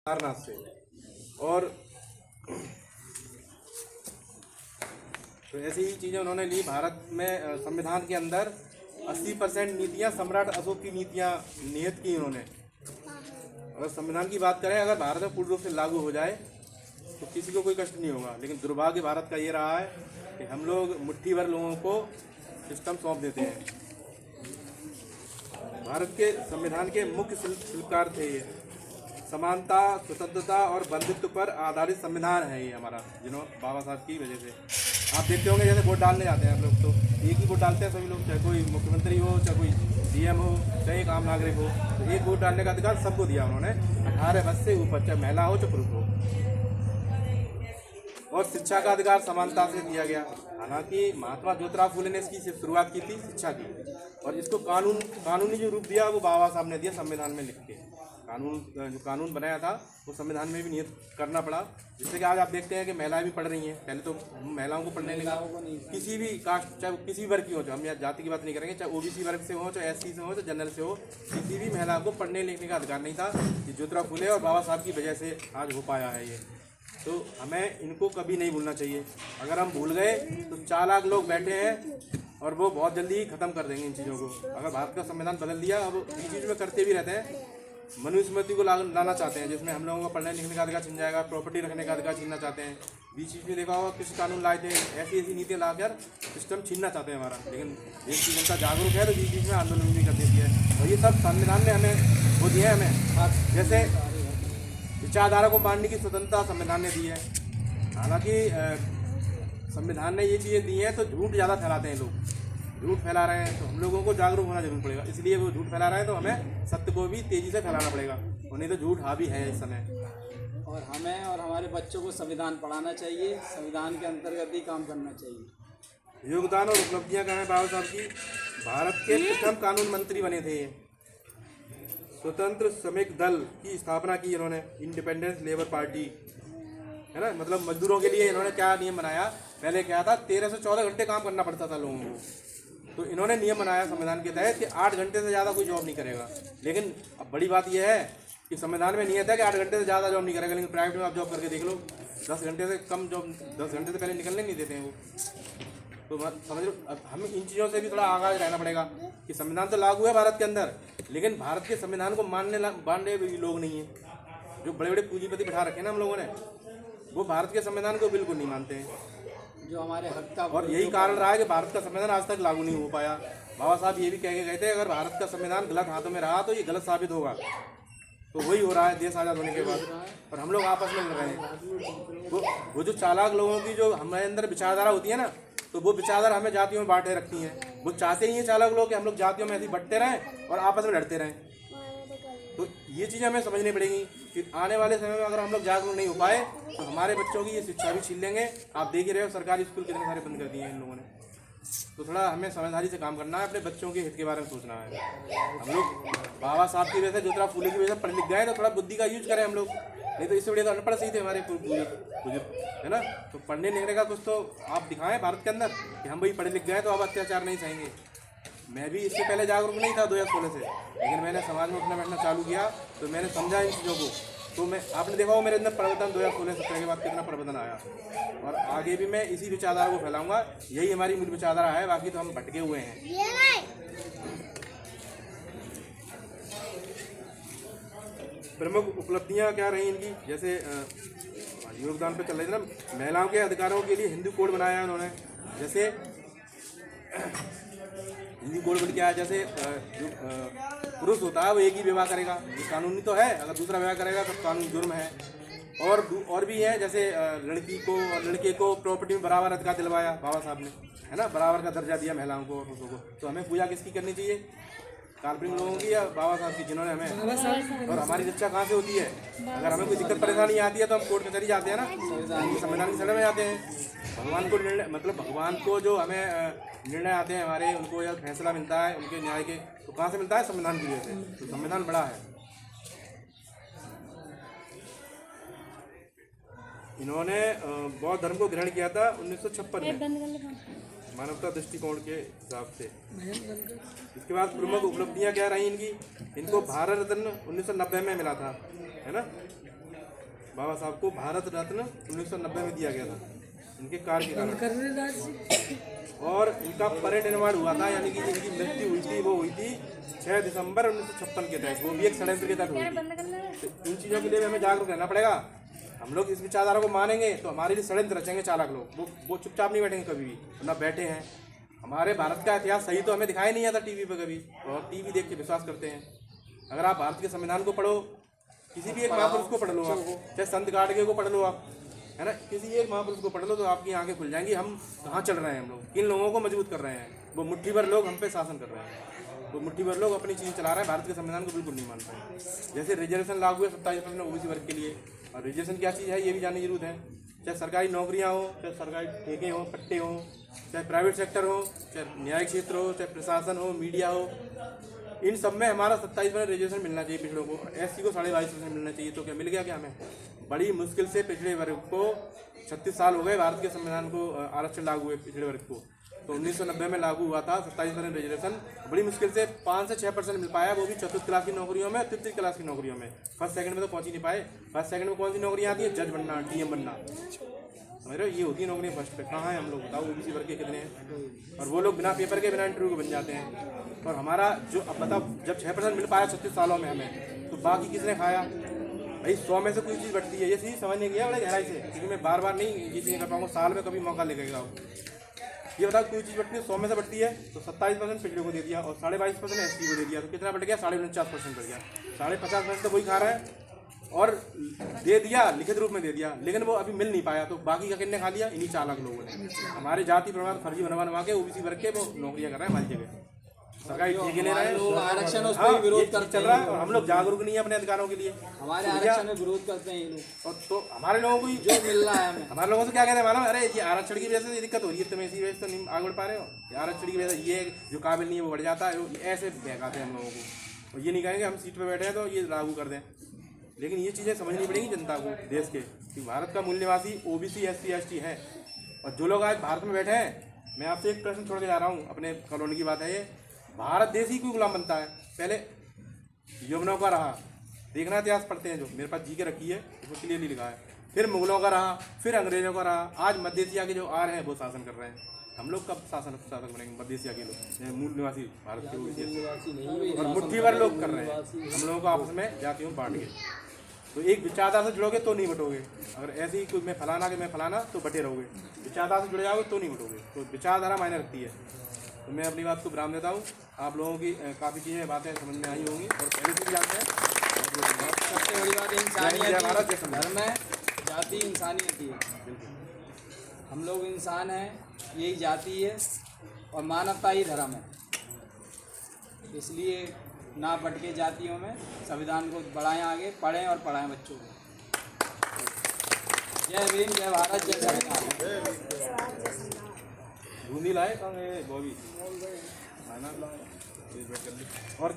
सारनाथ से। और तो ऐसी ही चीज़ें उन्होंने ली। भारत में संविधान के अंदर 80% नीतियाँ सम्राट अशोक की नीतियाँ नियत की उन्होंने। अगर संविधान की बात करें, अगर भारत में पूर्ण रूप से लागू हो जाए तो किसी को कोई कष्ट नहीं होगा। लेकिन दुर्भाग्य भारत का ये रहा है कि हम लोग मुट्ठी भर लोगों को सिस्टम सौंप देते हैं। भारत के संविधान के मुख्य शिल्पकार थे ये। समानता, स्वतंत्रता और बंधुत्व पर आधारित संविधान है ये हमारा, बाबा साहब की वजह से। आप देखते होंगे जैसे वोट डालने जाते हैं हम लोग, तो एक ही वोट डालते हैं सभी लोग, चाहे कोई मुख्यमंत्री हो, चाहे कोई सीएम हो, चाहे एक आम नागरिक हो। तो एक वोट डालने का अधिकार सबको दिया उन्होंने, 18 वर्ष से ऊपर, चाहे महिला हो चाहे पुरुष हो। और शिक्षा का अधिकार समानता से दिया गया। हालांकि महात्मा ज्योतिराव फुले ने इसकी शुरुआत की थी शिक्षा की, और इसको कानूनी जो रूप दिया वो बाबा साहब ने दिया संविधान में लिख के। जो कानून बनाया था वो संविधान में भी नियत करना पड़ा, जिससे कि आज आप देखते हैं कि महिलाएं भी पढ़ रही हैं। पहले तो महिलाओं को पढ़ने लगा, किसी भी कास्ट, चाहे किसी वर्ग की हो, हम यहाँ जाति की बात नहीं करेंगे, चाहे ओबीसी वर्ग से हो, चाहे एससी से हो, चाहे जनरल से हो, किसी भी महिला को पढ़ने लिखने का अधिकार नहीं था। ये ज्योतिराव फुले और बाबा साहब की वजह से आज हो पाया है ये। तो हमें इनको कभी नहीं भूलना चाहिए। अगर हम भूल गए तो 4 लाख लोग बैठे हैं और वो बहुत जल्दी ही ख़त्म कर देंगे इन चीज़ों को। अगर भारत का संविधान बदल दिया, अब ये चीज़ में करते भी रहते हैं, मनुस्मृति को लाना चाहते हैं, जिसमें हम लोगों को पढ़ने लिखने का अधिकार छीन जाएगा, प्रॉपर्टी रखने का अधिकार छीनना चाहते हैं। बीच बीच में देखा होगा किस कानून लाए थे, ऐसी नीतियाँ लाकर सिस्टम छीनना चाहते हैं हमारा। लेकिन देश की जनता जागरूक है तो बीच बीच में आंदोलन भी कर देती है। और ये सब संविधान ने हमें वो दिया है हमें, जैसे विचारधारा को मानने की स्वतंत्रता संविधान ने दी है। हालांकि संविधान ने ये चीज़ें दी हैं तो झूठ ज़्यादा फैलाते हैं लोग, झूठ फैला रहे हैं। तो हम लोगों को जागरूक होना जरूर पड़ेगा, इसलिए वो झूठ फैला रहे हैं तो हमें सत्य को भी तेज़ी से फैलाना पड़ेगा, और नहीं तो झूठ हावी है इस समय। और हमें और हमारे बच्चों को संविधान पढ़ाना चाहिए, संविधान के अंतर्गत ही काम करना चाहिए। योगदान और उपलब्धियाँ क्या हैं बाबा साहब की? भारत के प्रथम कानून मंत्री बने थे। स्वतंत्र श्रमिक दल की स्थापना की इन्होंने, इंडिपेंडेंस लेबर पार्टी, है ना। मतलब मजदूरों के लिए इन्होंने क्या नियम बनाया, पहले क्या था 13 से 14 घंटे काम करना पड़ता था लोगों को। तो इन्होंने नियम बनाया संविधान के तहत कि 8 घंटे से ज़्यादा कोई जॉब नहीं करेगा। लेकिन अब बड़ी बात यह है कि संविधान में नियत है कि 8 घंटे से ज़्यादा जॉब नहीं करेगा, लेकिन प्राइवेट में आप जॉब करके देख लो, 10 घंटे से कम जॉब, 10 घंटे से पहले निकलने नहीं देते हैं वो। तो समझ लो, अब हमें इन चीज़ों से भी थोड़ा आगाह रहना पड़ेगा कि संविधान तो लागू है भारत के अंदर, लेकिन भारत के संविधान को मानने भी लोग नहीं हैं। जो बड़े बड़े पूंजीपति बैठा रखे हैं ना हम लोगों ने, वो भारत के संविधान को बिल्कुल नहीं मानते हैं, जो हमारे हक का। और यही कारण रहा है कि भारत का संविधान आज तक लागू नहीं हो पाया। बाबा साहब ये भी कह के गए थे, अगर भारत का संविधान गलत हाथों में रहा तो ये गलत साबित होगा। तो वही हो रहा है देश आज़ाद होने के बाद, और हम लोग आपस में लड़ रहे हैं। वो जो चालाक लोगों की जो हमारे अंदर विचारधारा होती है ना, तो वो विचारधारा हमें जातियों में बांटे रखती हैं। वो चाहते ही हैं चालाक लोग कि हम लोग जातियों में ऐसे बंटते रहें और आपस में लड़ते रहें। तो ये चीज़ें हमें समझनी पड़ेगी कि आने वाले समय में अगर हम लोग जागरूक नहीं हो पाए तो हमारे बच्चों की ये शिक्षा भी छीन लेंगे। आप देख ही रहे हो सरकारी स्कूल कितने सारे बंद कर दिए हैं इन लोगों ने। तो थोड़ा हमें समझदारी से काम करना है, अपने बच्चों के हित के बारे में सोचना है। हम लोग बाबा साहब की वजह से, ज्योतिराव फुले की वजह से पढ़ लिख गए, तो थोड़ा बुद्धि का यूज करें हम लोग, नहीं तो इससे बड़े तो अनपढ़ सही थे हमारे बुजुर्ग, है ना। तो पढ़ने लिखने का कुछ तो आप दिखाएं भारत के अंदर कि हम भाई पढ़े लिख गए तो अब अत्याचार नहीं सहेंगे। मैं भी इससे पहले जागरूक नहीं था 2016 से, लेकिन मैंने समाज में उठना बैठना चालू किया तो मैंने समझा इन चीज़ों को। तो आपने देखा हो मेरे अंदर परिवर्तन 2016-17 के बाद कितना परिवर्तन आया, और आगे भी मैं इसी विचारधारा को फैलाऊंगा। यही हमारी मूल विचारधारा है, बाकी तो हम भटके हुए हैं। प्रमुख उपलब्धियां क्या रही इनकी? जैसे योगदान पे चल रही थी ना, महिलाओं के अधिकारों के लिए हिंदू कोड बनाया है उन्होंने। जैसे हिंदू कोड बन क्या है, जैसे जो पुरुष होता है वो एक ही विवाह करेगा, ये कानूनी तो है, अगर दूसरा विवाह करेगा तो कानून जुर्म है। और भी है, जैसे लड़की को और लड़के को प्रॉपर्टी में बराबर अधिकार दिलवाया बाबा साहब ने, है ना, बराबर का दर्जा दिया महिलाओं को और पुरुषों को। तो हमें पूजा किसकी करनी चाहिए? काल्पनिक लोगों की या बाबा साहब की, जिन्होंने हमें। और हमारी रक्षा कहाँ से होती है? अगर हमें कोई दिक्कत परेशानी आती है तो हम कोर्ट कचहरी जाते हैं ना, संविधान की सड़क में जाते हैं। भगवान को निर्णय, मतलब भगवान को जो हमें निर्णय आते हैं हमारे, उनको या फैसला मिलता है उनके न्याय के, तो कहाँ से मिलता है? संविधान की वजह से। तो संविधान बड़ा है। इन्होंने बौद्ध धर्म को ग्रहण किया था 1956 में, मानवता दृष्टिकोण के हिसाब से। इसके बाद प्रमुख उपलब्धियां क्या रही इनकी? इनको भारत रत्न 1990 में मिला था, है ना। बाबा साहब को भारत रत्न 1990 में दिया गया था इनके कार्य के कारण। और इनका परिनिर्वाण हुआ था, यानी कि इनकी मृत्यु हुई थी, वो हुई थी 6 दिसंबर 1956 के तहत, वो भी एक षड्यंत्र के तहत हुई थी। तो इन चीज़ों के लिए हमें जागरूक रहना पड़ेगा। हम लोग इस विचारधारा को मानेंगे तो हमारे लिए षड्यंत्र रचेंगे चालाक लोग, वो चुपचाप नहीं बैठेंगे कभी भी, ना बैठे हैं। हमारे भारत का इतिहास सही तो हमें दिखाई नहीं आता टीवी पे कभी, और टीवी देख के विश्वास करते हैं। अगर आप भारत के संविधान को पढ़ो, किसी भी एक महापुरुष को पढ़ लो आप, चाहे संत गाडगे को पढ़ लो आप, है ना, किसी एक महापुरुष को पढ़ लो तो आपकी आंखें खुल जाएंगी। हम कहाँ चल रहे हैं, हम लोग किन लोगों को मजबूत कर रहे हैं। वो मुट्ठी भर लोग हम पे शासन कर रहे हैं, वो मुट्ठी भर लोग अपनी चीज़ चला रहे हैं, भारत के संविधान को बिल्कुल नहीं मान रहे। जैसे रिजर्वेशन लागू है 27% ओबीसी वर्ग के लिए, और रिजर्वेशन क्या चीज़ है ये भी जानने की जरूरत है। चाहे सरकारी नौकरियाँ हो, चाहे सरकारी ठेके हों, पट्टे हों, चाहे प्राइवेट सेक्टर हो, चाहे न्यायिक क्षेत्र हो, चाहे प्रशासन हो, मीडिया हो, इन सब में हमारा 27% रिजर्वेशन मिलना चाहिए पिछड़ों को। एससी को 22.5% मिलना चाहिए। तो क्या मिल गया क्या हमें? बड़ी मुश्किल से पिछड़े वर्ग को 36 साल हो गए भारत के संविधान को आरक्षण लागू हुए पिछड़े वर्ग को। तो 1990 में लागू हुआ था 27% रिजर्वेशन। बड़ी मुश्किल से 5 से 6% मिल पाया, वो भी चतुर्थ क्लास की नौकरियों में, तृतीय क्लास की नौकरियों में। फर्स्ट सेकंड में तो पहुंच ही नहीं पाए। फर्स्ट सेकंड में कौन सी नौकरियाँ आती है? जज बनना, डीएम बनना, मेरे ये होती है नौकरियाँ फर्स्ट पे। कहाँ है हम लोग बताओ? ओबीसी वर्ग के कितने हैं? और वो लोग बिना पेपर के, बिना इंटरव्यू के बन जाते हैं। और हमारा जो अब बताओ, जब 6% मिल पाया 36 सालों में हमें, तो बाकी किसने खाया भाई? 100 में से कोई चीज़ बढ़ती है, ये चीज़ समझ नहीं गया बड़े गहराई से, क्योंकि मैं बार बार नहीं ये चीज़ कर पाऊँगा, साल में कभी मौका लेगा। ये बताओ कोई चीज़ बढ़ती है 100 में से बढ़ती है, तो 27% पिछड़े को दे दिया और 22.5% एसटी को दे दिया, तो कितना बढ़ गया? 49.5% बढ़ गया। 50.5% तो वही खा रहा है, और दे दिया, लिखित रूप में दे दिया, लेकिन वो अभी मिल नहीं पाया। तो बाकी का किसने खा लिया? इन्हीं चालाक लोगों ने। हमारे जाति प्रमाण फर्जी बनवा के ओबीसी वर्ग के वो नौकरियां कर रहे हैं हमारी जगह, सरकारी ठेके ले रहे हैं, आरक्षण उस पर विरोध करते चल रहा है। और हम लोग जागरूक नहीं है अपने अधिकारों के लिए, हमारे आरक्षण में विरोध करते हैं ये लोग। और तो हमारे लोगों को जो मिल रहा है हमें, हमारे लोगों से क्या कहते हैं मालूम? अरे ये आरक्षण की वजह से ये दिक्कत हो रही है, तुम इसी वजह से तो नहीं आगे बढ़ पा रहे हो, आरक्षण की वजह से ये जो काबिल नहीं है वो बढ़ जाता है। ऐसे बहकाते हैं हम लोगों को, और ये नहीं कहेंगे हम सीट पर बैठे हैं तो ये लागू कर दें। लेकिन ये चीज़ें समझनी पड़ेगी जनता को, देश के, कि भारत का मूल निवासी ओबीसी, एससी, एसटी है। और जो लोग आज भारत में बैठे हैं, मैं आपसे एक प्रश्न छोड़ के जा रहा हूँ, अपने कॉलोनी की बात है ये। भारत देश ही क्यों गुलाम बनता है? पहले यवनों का रहा, देखना इतिहास पढ़ते हैं, जो मेरे पास जी के रखी है उसमें क्लियरली लिखा है। फिर मुगलों का रहा, फिर अंग्रेजों का रहा, आज मध्य एशिया के जो आ रहे हैं वो शासन कर रहे हैं। हम लोग कब शासक बनेंगे? मध्य एशिया के लोग, मूल निवासी भारत के लोग, और मुट्ठी भर लोग कर रहे हैं हम लोगों को आपस में जातियों बांट के। तो एक विचारधारा से जुड़ोगे तो नहीं बटोगे। अगर ऐसे ही कोई मैं फलाना तो बटे रहोगे। विचारधारा से जुड़े जाओगे तो नहीं बटोगे। तो विचारधारा मायने रखती है। तो मैं अपनी बात को विराम देता हूँ। आप लोगों की काफ़ी चीज़ें बातें समझ में आई होंगी और पहले से भी जानते हैं। सबसे बड़ी बात इंसानियत, धर्म है, जाति इंसानियत ही है। हम लोग इंसान हैं, यही जाति है, और मानवता ही धर्म है। इसलिए ना भटके जातियों में, संविधान को बढ़ाएं आगे, पढ़ें और पढ़ाएं बच्चों को। जय भीम, जय भारत, जय संविधान। बूंदी लाए तो बॉबी और